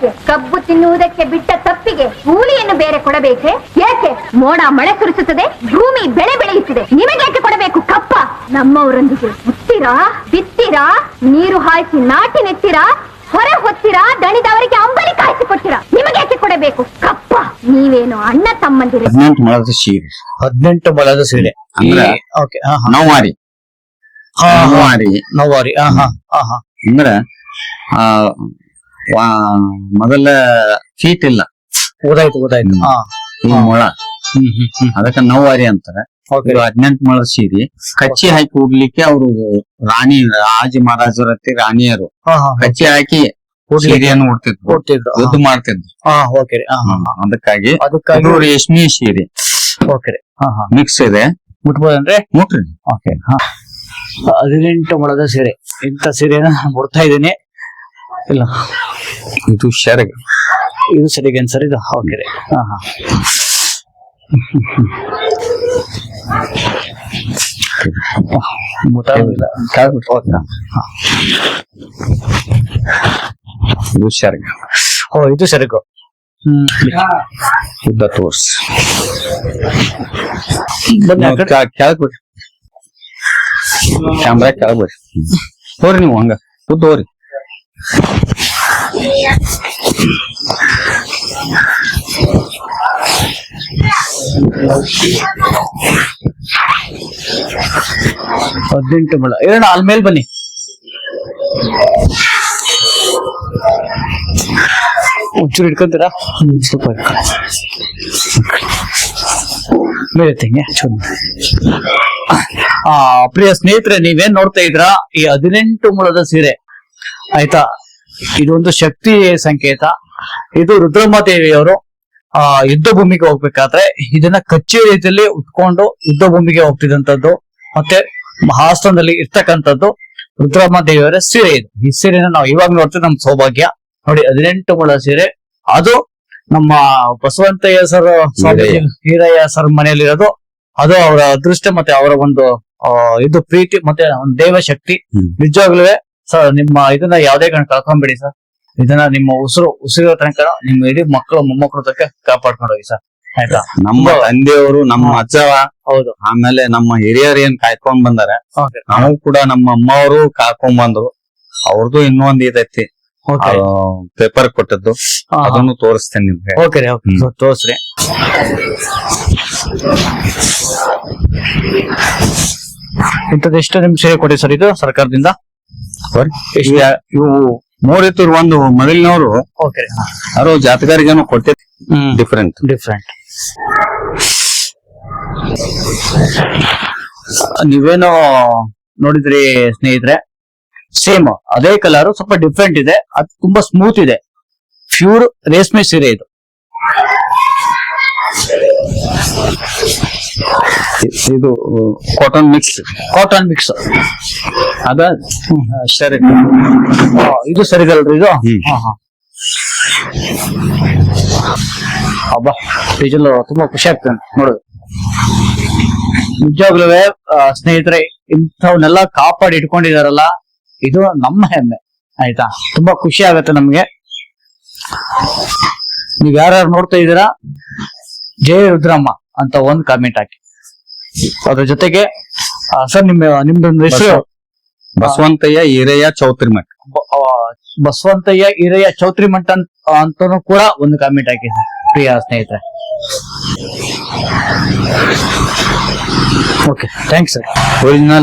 ಏಕೆ? ಕಬ್ಬು ತಿನ್ನುವುದಕ್ಕೆ ಬಿಟ್ಟ ತಪ್ಪಿಗೆ ಕೂಲಿಯನ್ನು ಬೇರೆ ಕೊಡಬೇಕೆ? ಏಕೆ? ಮೋಡ ಮಳೆ ಸುರಿಸುತ್ತದೆ, ಭೂಮಿ ಬೆಳೆ ಬೆಳೆಯುತ್ತಿದೆ, ನಿಮಗೇಕೆ ಕೊಡಬೇಕು ಕಪ್ಪ? ನಮ್ಮವರೊಂದಿಗೆ ಮುತ್ತೀರಾ, ಬಿತ್ತೀರಾ, ನೀರು ಹಾಯಿಸಿ ನಾಟಿ ನೆತ್ತೀರಾ, ಹೊರ ಹೊತ್ತೀರಾ, ದಣಿದವರಿಗೆ ಅಂಬಲಿ ಕಾಯಿಸಿ ಕೊಡ್ತೀರಾ, ನಿಮಗೇಕೆ ಕೊಡಬೇಕು ಕಪ್ಪ? ನೀವೇನು ಅಣ್ಣ ತಮ್ಮಂದಿರ? 18 ಮೊಳದ ಸೀರೆ. 18 ಮೊಳದ ಸೀರೆ ಅಂದ್ರೆ ನವ್ವಾರಿ. ನವ್ವಾರಿ ಅಂದ್ರ ಮೊದಲ ಫೀಟ್ ಇಲ್ಲ. ಓದಾಯ್ತು ಈ ಮೊಳ, ಅದಕ್ಕ ನವ್ವಾರಿ ಅಂತಾರ. 18 ಮೊಳದ ಸೀರೆ ಕಚ್ಚಿ ಹಾಕಿ ಉಡ್ಲಿಕ್ಕೆ ಅವರು ರಾಣಿ ರಾಜ ಮಹಾರಾಜರ ಹತ್ತಿ ರಾಣಿಯರು ಕಚ್ಚಿ ಹಾಕಿ ಸೀರೆಯನ್ನು ಉಡ್ತಿದ್ರು, ಯುದ್ಧ ಮಾಡ್ತಿದ್ರು. ಅದಕ್ಕಾಗಿ ಅದು ರೇಷ್ಮೆ ಸೀರೆ ಮಿಕ್ಸ್ ಇದೆ. ಮುಟ್ಬೋದಂದ್ರೆ ಮುಟ್ರಿ. 18 ಮೊಳದ ಸೀರೆ, ಇಂಥ ಸೀರೆನ ಮುಡ್ತಾ ಇದ್ದೀನಿ. ಇಲ್ಲ, ಇದು ಶರಗ, ಇದು ಸರಿಗೆ ಸರ್, ಇದು ಓಕೆ ರೀ. ಇದು ಶರಗ. ಇದು ಸೆರಗು. ಉದ್ದ ತೋರ್ಸ್ ಕೆಳಗ್ ಕ್ಯಾಮ್ರಾ ಕೆಳಗ್ ಬರ್ರಿ. ಹೋರಿ ನೀವು ಹಂಗ ಉದ್ದ ಹೋರಿ. ಹದಿನೆಂಟು ಮೊಳ ಏನ ಆಲ್ಮೇಲ್ ಬನ್ನಿ. ಒಂಚೂರು ಇಟ್ಕೊಂತೀರಾ? ಸ್ವಲ್ಪ ಮೇಲೆ ತೆಂಗೆ. ಪ್ರಿಯ ಸ್ನೇಹಿತರೆ, ನೀವೇನ್ ನೋಡ್ತಾ ಇದ್ರ ಈ 18 ಮೊಳದ ಸೀರೆ ಆಯ್ತಾ? ಇದೊಂದು ಶಕ್ತಿ ಸಂಕೇತ. ಇದು ರುದ್ರಮ್ಮ ದೇವಿಯವರು ಯುದ್ಧ ಭೂಮಿಗೆ ಹೋಗ್ಬೇಕಾದ್ರೆ ಇದನ್ನ ಕಚ್ಚಿ ರೀತಿಯಲ್ಲಿ ಉಟ್ಕೊಂಡು ಯುದ್ಧ ಭೂಮಿಗೆ ಹೋಗ್ತಿದ್ದಂಥದ್ದು. ಮತ್ತೆ ಮಹಾಸ್ಥಾನದಲ್ಲಿ ಇರ್ತಕ್ಕಂಥದ್ದು ರುದ್ರಮ್ಮ ದೇವಿಯವರ ಸೀರೆ ಇದು. ಈ ಸೀರೆನ ನಾವು ಇವಾಗ ನೋಡ್ತೀವಿ, ನಮ್ ಸೌಭಾಗ್ಯ. ನೋಡಿ, 18 ಮೊಳ ಸೀರೆ. ಅದು ನಮ್ಮ ಬಸವಂತಯ್ಯ ಸರ್, ಹೀರಯ್ಯ ಸರ್ ಮನೆಯಲ್ಲಿರೋದು. ಅದು ಅವರ ಅದೃಷ್ಟ ಮತ್ತೆ ಅವರ ಒಂದು ಇದು ಪ್ರೀತಿ ಮತ್ತೆ ಒಂದು ದೈವ ಶಕ್ತಿ. ನಿಜವಾಗ್ಲೂ ಸರ್, ನಿಮ್ಮ ಇದನ್ನ ಯಾವ್ದೇ ಕಣ್ ಕಳ್ಕೊಂಡ್ಬಿಡಿ ಸರ್. ಇದನ್ನ ನಿಮ್ಮ ಉಸಿರೋ ತನಕ ನಿಮ್ಮ ಇಡೀ ಮಕ್ಕಳು ಮೊಮ್ಮಕ್ಕಳು ತನಕ ಕಾಪಾಡ್ಕೊಂಡು ಹೋಗಿ ಸರ್, ಆಯ್ತಾ? ನಮ್ಮ ತಂದೆಯವರು, ನಮ್ಮ ಅಜ್ಜವ, ಹೌದು, ಆಮೇಲೆ ನಮ್ಮ ಹಿರಿಯರು ಏನ್ ಕಾಯ್ಕೊಂಡ್ ಬಂದಾರ, ನಾವು ಕೂಡ ನಮ್ಮ ಅಮ್ಮವರು ಕಾಯ್ಕೊಂಡ್ ಬಂದ್ರು. ಅವ್ರದ್ದು ಇನ್ನೊಂದ್ ಇದೈತಿ, ಪೇಪರ್ ಕೊಟ್ಟದ್ದು, ಅದನ್ನು ತೋರಿಸ್ತೇನೆ ನಿಮ್ಗೆ. ಓಕೆ ರೀ, ತೋರಿಸ್ರಿ. ಇಂಥದ್ದೆಷ್ಟು ನಿಮ್ ಸೇವೆ ಕೊಡಿ ಸರ್ ಇದು ಸರ್ಕಾರದಿಂದ? ಇವು 3 ಇತ್ತು. ಒಂದು ಮೊದಲಿನವರು ಯಾರೋ ಜಾತಕರಿಗೇನು ಕೊಡ್ತಿದ್ರು, ಡಿಫ್ರೆಂಟ್. ನೀವೇನೋ ನೋಡಿದ್ರಿ ಸ್ನೇಹಿತರೆ, ಸೇಮ್ ಅದೇ ಕಲರ್, ಸ್ವಲ್ಪ ಡಿಫ್ರೆಂಟ್ ಇದೆ. ಅದು ತುಂಬಾ ಸ್ಮೂತ್ ಇದೆ. ಪ್ಯೂರ್ ರೇಷ್ಮೆ ಸೀರೆ ಇದು. ಇದು ಕಾಟನ್ ಮಿಕ್ಸ್ ಅದ ಸರಿ. ಇದು ಸರಿಗಲ್ರಿ ಇದು? ಹಬ್ಬ, ಡೀಸೆಲ್ ತುಂಬಾ ಖುಷಿ ಆಗ್ತದೆ ನೋಡೋದು. ನಿಜವಾಗ್ಲೂ ಸ್ನೇಹಿತರೆ, ಇಂಥವನ್ನೆಲ್ಲ ಕಾಪಾಡಿ ಇಟ್ಕೊಂಡಿದಾರಲ್ಲ, ಇದು ನಮ್ಮ ಹೆಮ್ಮೆ, ಆಯ್ತಾ? ತುಂಬಾ ಖುಷಿ ಆಗತ್ತೆ ನಮ್ಗೆ. ನೀವ್ ಯಾರ್ಯಾರು ನೋಡ್ತಾ ಇದ್ದೀರಾ, ಜಯ ರುದ್ರಮ್ಮ ಅಂತ ಒಂದು ಕಾಮೆಂಟ್ ಹಾಕಿ. ಅದ್ರ ಜೊತೆಗೆ ಸರ್ ನಿಮ್ದೊಂದು ಹೆಸರು? ಬಸವಂತಯ್ಯ ಈರಯ್ಯ ಚೌತ್ರಿ ಮಠ. ಬಸವಂತಯ್ಯ ಈರಯ್ಯ ಚೌತ್ರಿ ಮಠ ಅಂತಾನು ಕೂಡ ಒಂದು ಕಾಮೆಂಟ್ ಹಾಕಿ ಪ್ರಿಯ ಸ್ನೇಹಿತರೆ. Okay, thanks sir. ಒರಿಜಿನಲ್